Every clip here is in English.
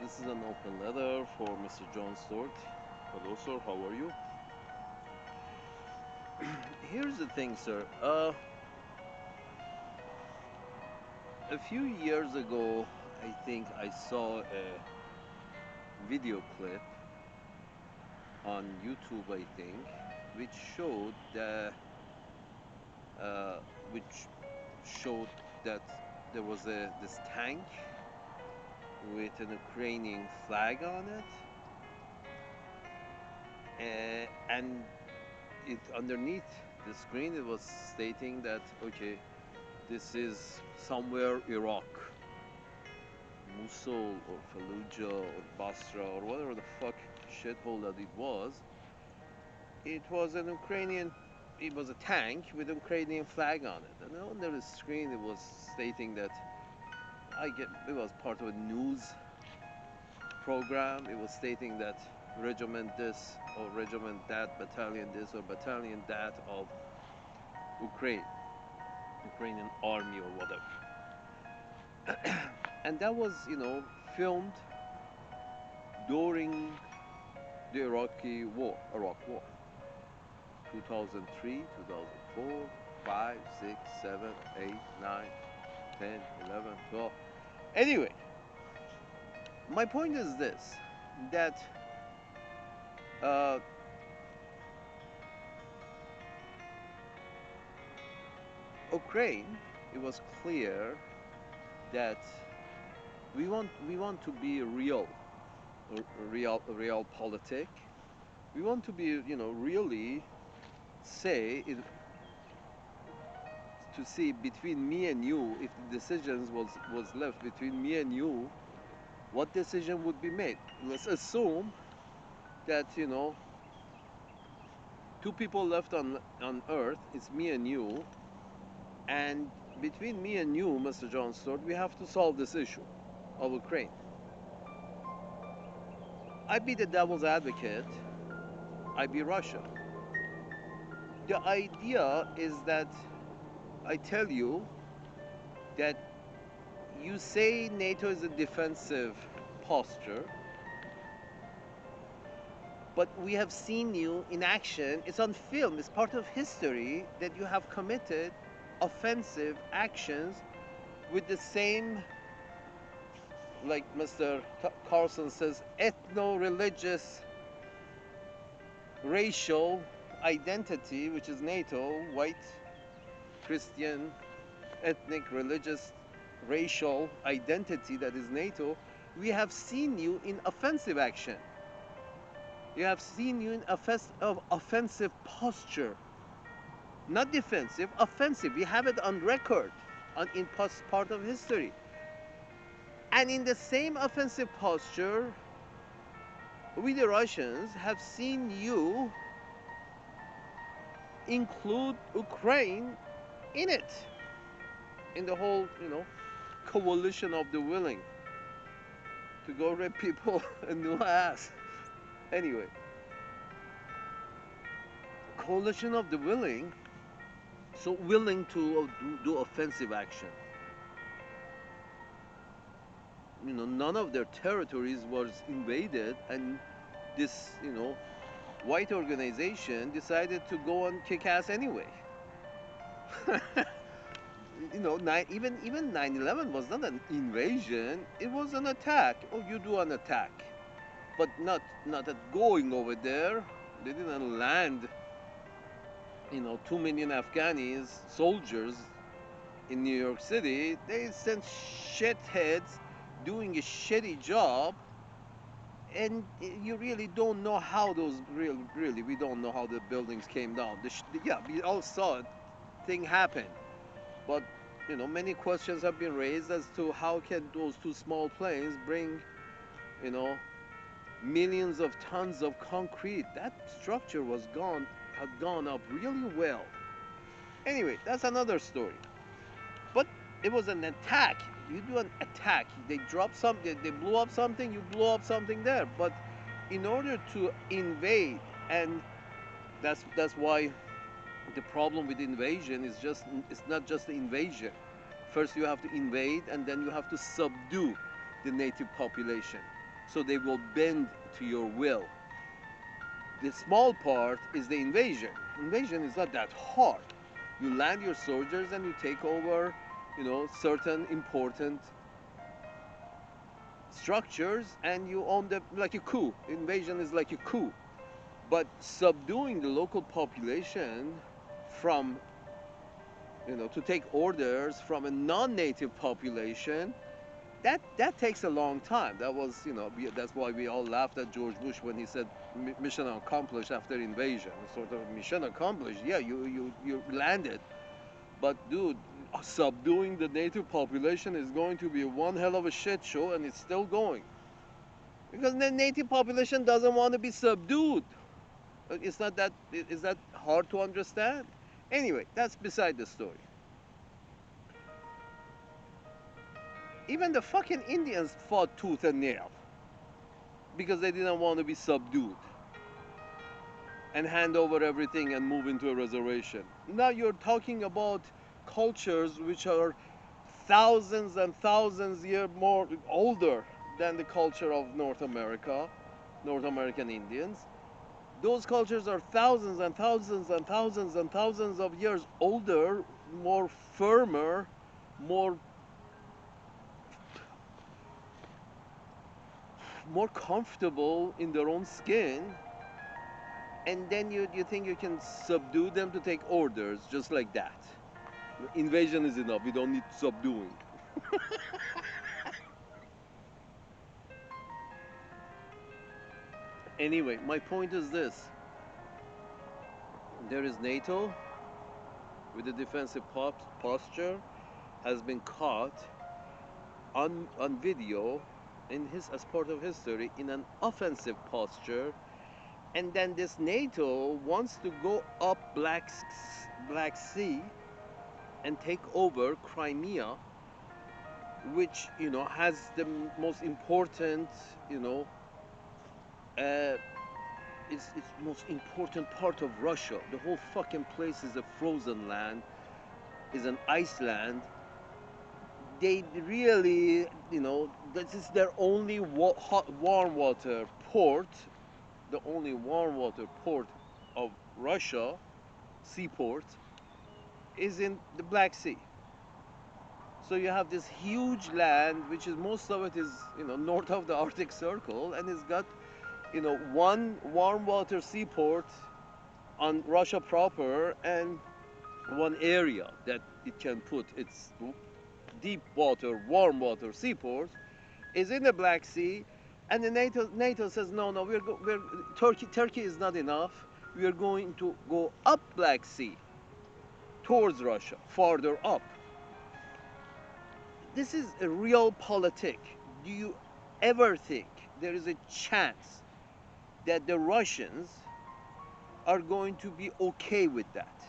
This is an open letter for Mr. Jon Stewart. Hello, sir. How are you? Here's the thing, sir. A few years ago, I think I saw a video clip on YouTube, I think, which showed that, uh, which showed that there was this tank with an Ukrainian flag on it, and it underneath the screen it was stating that okay, this is somewhere Iraq, Mosul or Fallujah or Basra or whatever the fuck shithole that it was. It was an Ukrainian. It was a tank with an Ukrainian flag on it, and under the screen it was stating that it was part of a news program. It was stating that regiment this or regiment that, battalion this or battalion that of Ukraine, Ukrainian army or whatever. And that was, filmed during the Iraq War, 2003, 2004, 5, 6, 7, 8, 9, 10, 11, 12. Anyway, my point is this, that uh, Ukraine, it was clear that we want to be real politic. We want to be, really say it, to see between me and you, if the decisions was left between me and you, what decision would be made. Let's assume that, two people left on earth, it's me and you, and between me and you, Mr. Jon Stewart, we have to solve this issue of Ukraine. I'd be the devil's advocate, I'd be Russia. The idea is that I tell you that you say NATO is a defensive posture, but we have seen you in action. It's on film, it's part of history that you have committed offensive actions with the same, like Mr. Carlson says, ethno-religious, racial identity, which is NATO, white, Christian, ethnic, religious, racial identity that is NATO. We have seen you in offensive action. You have seen you in offensive posture. Not defensive, offensive. We have it on record, in part of history. And in the same offensive posture, we the Russians have seen you include Ukraine in it, in the whole, coalition of the willing to go rip people a new ass. Anyway, coalition of the willing, so willing to do offensive action. None of their territories was invaded, and this, white organization decided to go and kick ass anyway. Even 9/11 was not an invasion; it was an attack. Oh, you do an attack, but not at going over there. They didn't land, 2 million Afghani soldiers in New York City. They sent shitheads doing a shitty job, and you really don't know how those really we don't know how the buildings came down. Yeah, we all saw it, thing happen, but many questions have been raised as to how can those two small planes bring, you know millions of tons of concrete. That structure had gone up really well. Anyway, that's another story. But it was an attack. You do an attack. They drop something. They blew up something. You blow up something there. But in order to invade, and that's why the problem with invasion is it's not just the invasion. First you have to invade, and then you have to subdue the native population. so they will bend to your will. The small part is the invasion. Invasion is not that hard. You land your soldiers and you take over, certain important structures, and you own them like a coup. Invasion is like a coup. But subduing the local population from, to take orders from a non-native population, that takes a long time. That was, that's why we all laughed at George Bush when he said mission accomplished after invasion. Sort of mission accomplished. Yeah, you landed, but dude, subduing the native population is going to be one hell of a shit show, and it's still going because the native population doesn't want to be subdued. It's not that. Is that hard to understand? Anyway, that's beside the story. Even the fucking Indians fought tooth and nail because they didn't want to be subdued and hand over everything and move into a reservation. Now you're talking about cultures which are thousands and thousands years more older than the culture of North America, North American Indians. Those cultures are thousands and thousands and thousands and thousands of years older, more firmer, more comfortable in their own skin, and then you think you can subdue them to take orders just like that. Invasion is enough, we don't need subduing. Anyway, my point is this: there is NATO with a defensive posture, has been caught on video as part of history in an offensive posture, and then this NATO wants to go up Black Sea and take over Crimea, which has the most important, uh, it's most important part of Russia. The whole fucking place is a frozen land, is an ice land. They really, this is their only warm water port, the only warm water port of Russia, seaport, is in the Black Sea. So you have this huge land, which is most of it is, north of the Arctic Circle, and it's got, one warm water seaport on Russia proper, and one area that it can put its deep water, warm water seaport is in the Black Sea, and the NATO says no, Turkey is not enough. We are going to go up Black Sea towards Russia, farther up. This is a real politic. Do you ever think there is a chance that the Russians are going to be okay with that?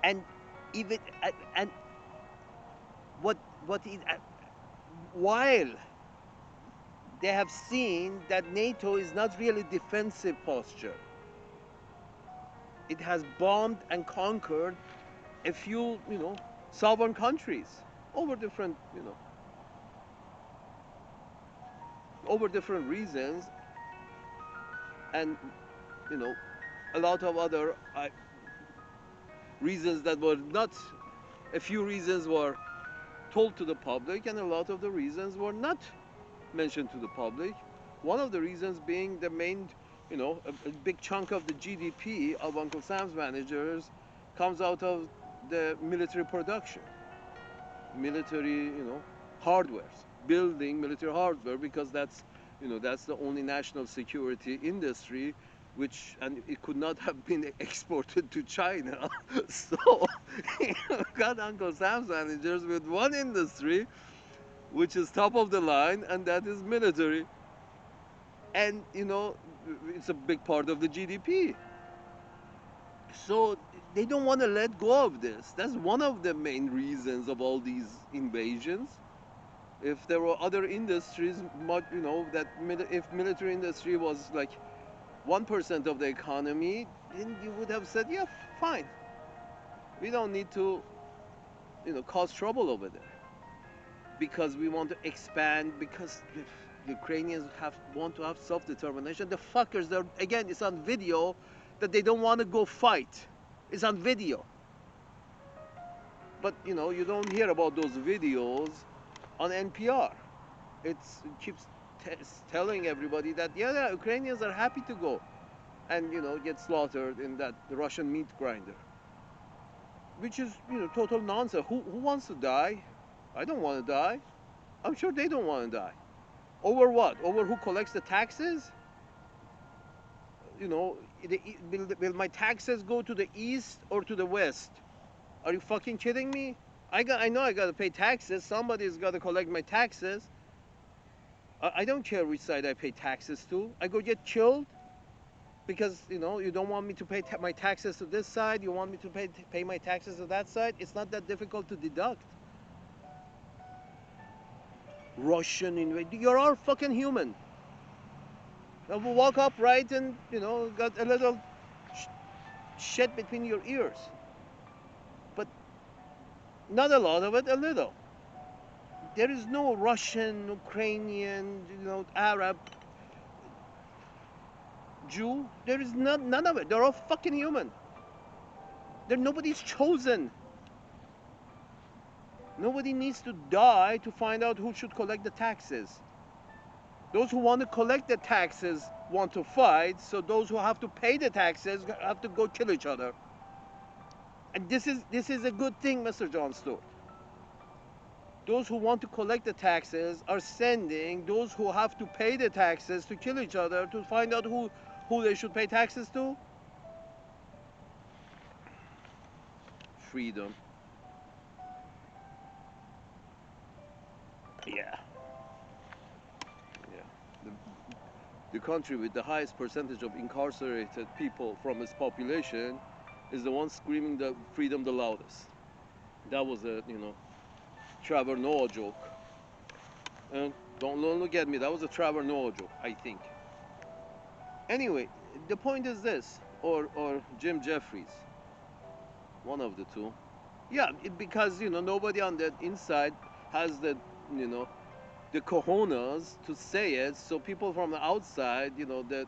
And even and what is, while they have seen that NATO is not really defensive posture, it has bombed and conquered a few, sovereign countries over different, over different reasons, and a lot of other reasons that were not. A few reasons were told to the public, and a lot of the reasons were not mentioned to the public. One of the reasons being the main, a big chunk of the GDP of Uncle Sam's managers comes out of the military production, military, hardware, building military hardware, because that's, that's the only national security industry and it could not have been exported to China. So you got Uncle Sam's managers with one industry which is top of the line, and that is military. And it's a big part of the GDP. So they don't want to let go of this. That's one of the main reasons of all these invasions. If there were other industries, if military industry was like 1% of the economy, then you would have said, yeah, fine. We don't need to, cause trouble over there. because we want to expand, because the Ukrainians want to have self-determination. The fuckers, they're, again, it's on video that they don't want to go fight. It's on video. But you know, you don't hear about those videos on NPR. It keeps telling everybody that yeah, Ukrainians are happy to go and, you know, get slaughtered in that Russian meat grinder, which is, you know, total nonsense. Who wants to die? I don't want to die. I'm sure they don't want to die. Over what? Over who collects the taxes? You know, will my taxes go to the east or to the west? Are you fucking kidding me? I know I gotta pay taxes. Somebody's gotta collect my taxes. I don't care which side I pay taxes to. I go get killed because, you know, you don't want me to pay my taxes to this side. You want me to pay my taxes to that side. It's not that difficult to deduct. Russian invasion. You're all fucking human. Now walk upright and, you know, got a little shit between your ears. But not a lot of it, a little. There is no Russian, Ukrainian, you know, Arab, Jew. There is none of it. They're all fucking human. Nobody's chosen. Nobody needs to die to find out who should collect the taxes. Those who want to collect the taxes want to fight, so those who have to pay the taxes have to go kill each other. And this is a good thing, Mr. Jon Stewart. Those who want to collect the taxes are sending those who have to pay the taxes to kill each other to find out who they should pay taxes to. Freedom. Yeah. The country with the highest percentage of incarcerated people from its population is the one screaming the freedom the loudest. That was a, you know, Trevor Noah joke. And don't look at me, that was a Trevor Noah joke, I think. Anyway, the point is this, or Jim Jeffries, one of the two. Yeah, because, you know, nobody on the inside has the, you know, the cojones to say it, so people from the outside, you know, that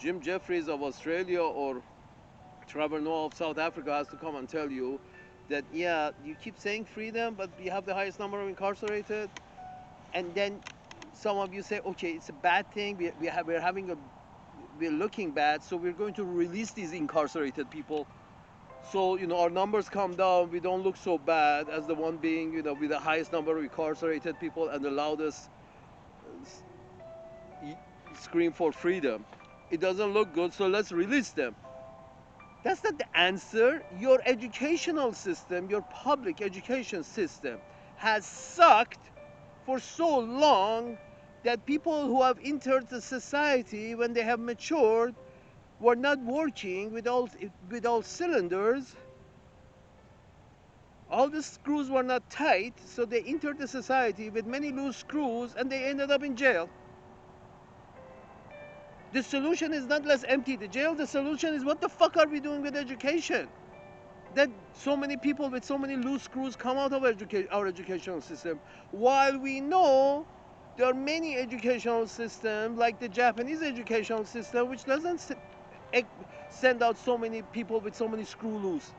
Jim Jeffries of Australia or Trevor Noah of South Africa has to come and tell you that, yeah, you keep saying freedom, but we have the highest number of incarcerated, and then some of you say, okay, it's a bad thing, we're looking bad, so we're going to release these incarcerated people. So, you know, our numbers come down, we don't look so bad as the one being, you know, with the highest number of incarcerated people and the loudest scream for freedom. It doesn't look good, so let's release them. That's not the answer. Your educational system, your public education system has sucked for so long that people who have entered the society when they have matured were not working with all cylinders. All the screws were not tight, so they entered the society with many loose screws and they ended up in jail. The solution is not let's empty the jail, the solution is what the fuck are we doing with education? That so many people with so many loose screws come out of our educational system, while we know there are many educational systems, like the Japanese educational system, which doesn't send out so many people with so many loose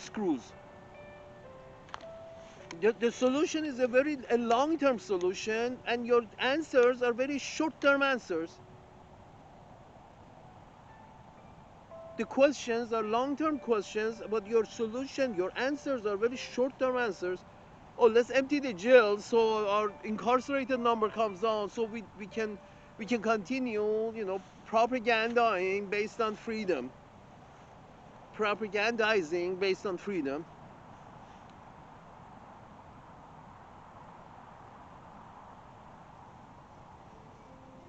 screws. The solution is a long-term solution, and your answers are very short-term answers. The questions are long-term questions, but your solution, your answers are very short-term answers. Oh, let's empty the jails so our incarcerated number comes down, so we can continue, you know, propagandizing based on freedom. Propagandizing based on freedom.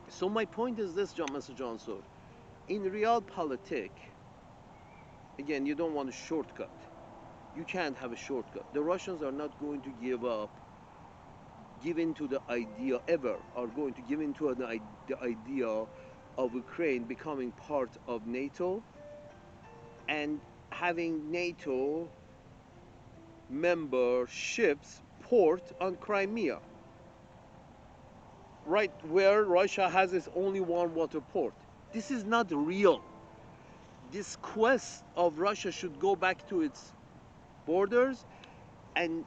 So my point is this, Mr. Jon Stewart. In realpolitik, again, you don't want a shortcut. You can't have a shortcut. The Russians are not going to give in to the idea, ever, are going to give in to the idea of Ukraine becoming part of NATO and having NATO member ships port on Crimea, right where Russia has its only warm water port. This is not real. This quest of Russia should go back to its borders and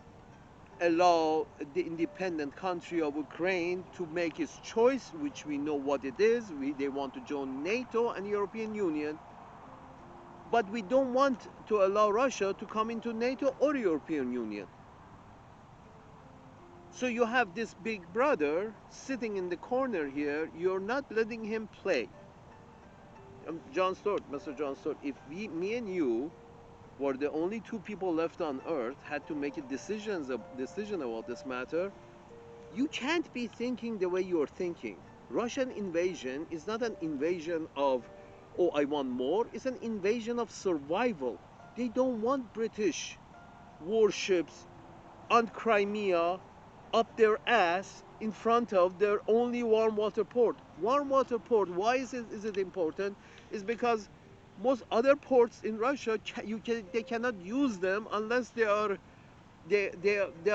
allow the independent country of Ukraine to make its choice, which we know what it is. They want to join NATO and European Union, but we don't want to allow Russia to come into NATO or European Union. So you have this big brother sitting in the corner here. You're not letting him play. Jon Stewart, Mr. Jon Stewart, if me and you were the only two people left on Earth, had to make a decision about this matter, you can't be thinking the way you're thinking. Russian invasion is not an invasion of, oh, I want more. It's an invasion of survival. They don't want British warships on Crimea up their ass in front of their only warm water port. Warm water port, why is it important? Is because most other ports in Russia, they cannot use them unless they are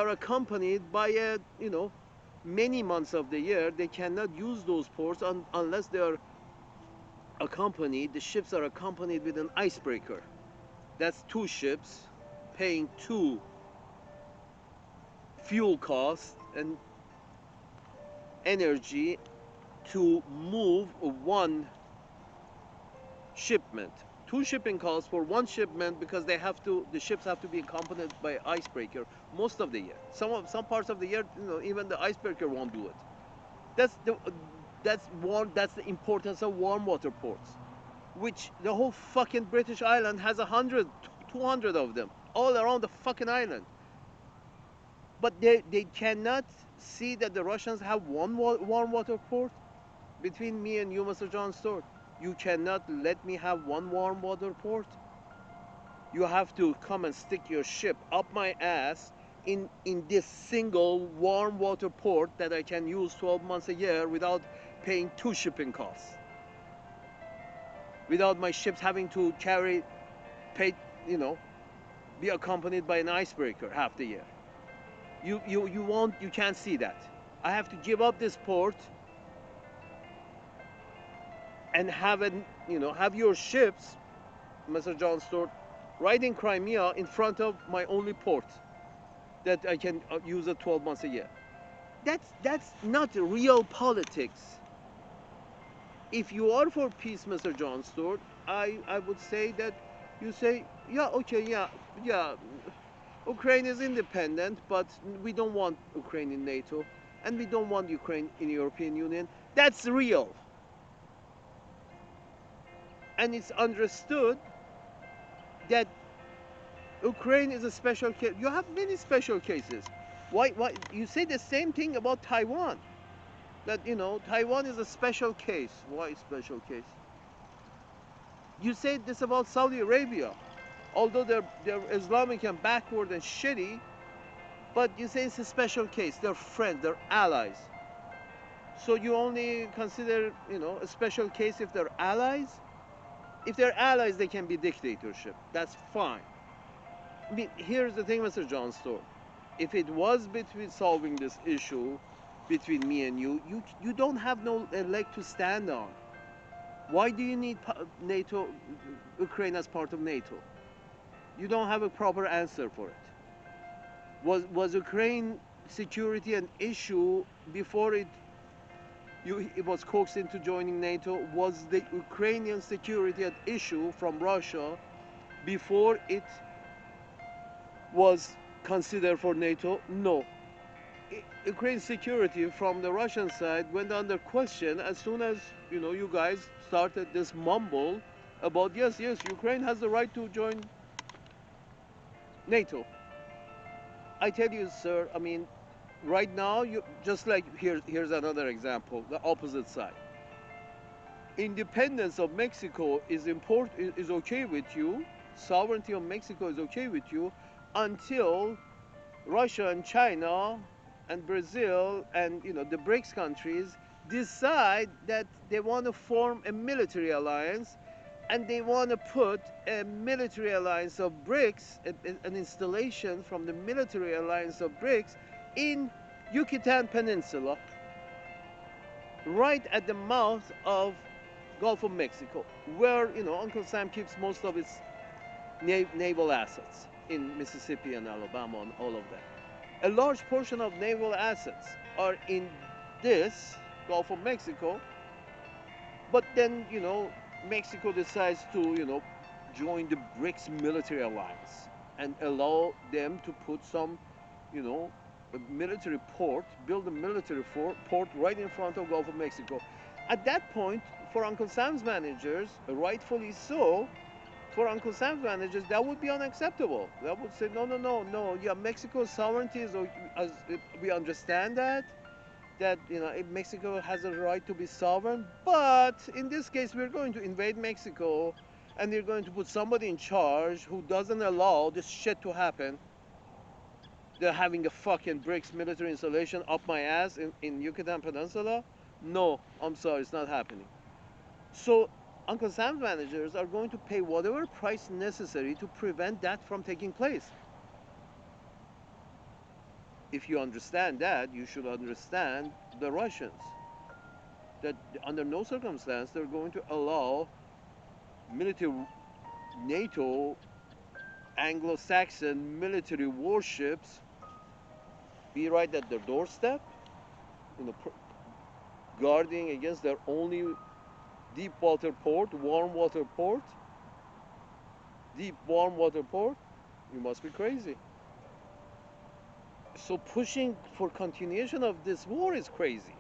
accompanied by a, many months of the year. They cannot use those ports unless they are accompanied. The ships are accompanied with an icebreaker. That's two ships paying two fuel costs and energy to move one shipment. Two shipping costs for one shipment because the ships have to be accompanied by icebreaker most of the year. Some parts of the year, even the icebreaker won't do it. That's the importance of warm water ports, which the whole fucking British island has 100, 200 of them all around the fucking island. But they cannot see that the Russians have one warm water port. Between me and you, Mr. Jon Stewart, you cannot let me have one warm water port. You have to come and stick your ship up my ass in this single warm water port that I can use 12 months a year without paying two shipping costs. Without my ships having to be accompanied by an icebreaker half the year. You can't see that. I have to give up this port and have your ships, Mr. Jon Stewart, right in Crimea in front of my only port that I can use it 12 months a year. That's not real politics. If you are for peace, Mr. Jon Stewart, I would say that you say, yeah, okay, yeah, Ukraine is independent, but we don't want Ukraine in NATO, and we don't want Ukraine in the European Union. That's real. And it's understood that Ukraine is a special case. You have many special cases. Why you say the same thing about Taiwan? That Taiwan is a special case. Why special case? You say this about Saudi Arabia. Although they're Islamic and backward and shitty, but you say it's a special case. They're friends, they're allies. So you only consider, a special case if they're allies? If they're allies, they can be dictatorship. That's fine. I mean, here's the thing, Mr. Jon Stewart. If it was between solving this issue between me and you don't have no leg to stand on. Why do you need NATO, Ukraine as part of NATO? You don't have a proper answer for it. Was Ukraine security an issue before it was coaxed into joining NATO? Was the Ukrainian security an issue from Russia before it was considered for NATO? No. Ukraine's security from the Russian side went under question as soon as you guys started this mumble about yes, Ukraine has the right to join NATO. I tell you, sir, I mean, right now, just like here's another example, the opposite side. Independence of Mexico is okay with you. Sovereignty of Mexico is okay with you until Russia and China and Brazil and the BRICS countries decide that they want to form a military alliance, and they want to put a military alliance of BRICS, an installation from the military alliance of BRICS in Yucatan Peninsula, right at the mouth of Gulf of Mexico, where Uncle Sam keeps most of his naval assets in Mississippi and Alabama and all of that. A large portion of naval assets are in this Gulf of Mexico, but then Mexico decides to join the BRICS military alliance and allow them to put some you know a military port, build a military port right in front of Gulf of Mexico. At that point, for Uncle Sam's managers, rightfully so, for Uncle Sam's managers, that would be unacceptable. That would say, no, no, no, no. Yeah, Mexico's sovereignty is, as we understand that Mexico has a right to be sovereign, but in this case, we're going to invade Mexico, and we're going to put somebody in charge who doesn't allow this shit to happen. They're having a fucking BRICS military installation up my ass in Yucatan Peninsula. No, I'm sorry, it's not happening. So Uncle Sam's managers are going to pay whatever price necessary to prevent that from taking place. If you understand that, you should understand the Russians. That under no circumstance they're going to allow military NATO Anglo-Saxon military warships be right at their doorstep, guarding against their only deep water port, warm water port, deep warm water port. You must be crazy. So pushing for continuation of this war is crazy.